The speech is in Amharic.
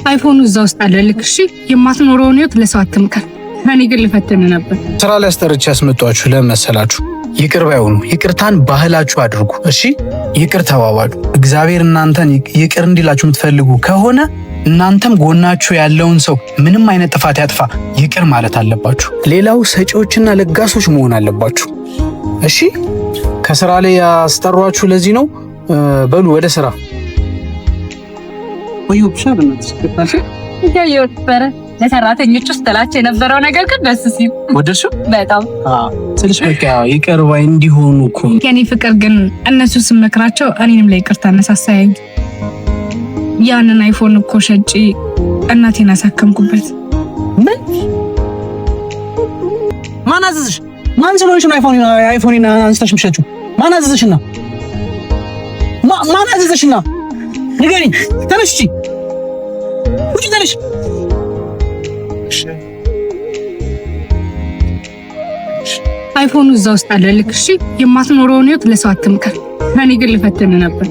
አይፎኑ እዛ ውስጥ አለ። ልክ እሺ፣ የማትኖረውን ህይወት ለሰው አትምከር። እኔ ግን ልፈትን ነበር። ስራ ላይ አስጠርቼ ያስመጣችሁ ለምን መሰላችሁ? ይቅር ባይሆኑ ይቅርታን ባህላችሁ አድርጉ። እሺ ይቅር ተባባሉ። እግዚአብሔር እናንተን ይቅር እንዲላችሁ የምትፈልጉ ከሆነ እናንተም ጎናችሁ ያለውን ሰው ምንም አይነት ጥፋት ያጥፋ ይቅር ማለት አለባችሁ። ሌላው ሰጪዎችና ለጋሶች መሆን አለባችሁ። እሺ ከስራ ላይ ያስጠሯችሁ ለዚህ ነው። በሉ ወደ ስራ። ወይ ኦፕሽን ነበረ ለሰራተኞች ውስጥ ተላቸው የነበረው ነገር ግን ደስ ሲል ወደሱ በጣም ትንሽ በቃ ይቅር ባይ እንዲሆኑ እኮ የኔ ፍቅር ግን እነሱ ስመክራቸው እኔንም ለይቅርታ አነሳሳየኝ። ያንን አይፎን እኮ ሸጪ እናቴን አሳከምኩበት። ምን ማን አዘዝሽ? ማን ስለሆንሽ ነው አይፎን አንስተሽ ምሸጩ? ማን አዘዝሽና? ማን አዘዝሽና? ንገሪኝ። ተነሽ እሺ፣ ውጪ ተነሽ። አይፎኑ እዛ ውስጥ አለ። ልክ እሺ፣ የማትኖረውን ህይወት ለሰው አትምከር። እኔ ግን ልፈትን ነበር።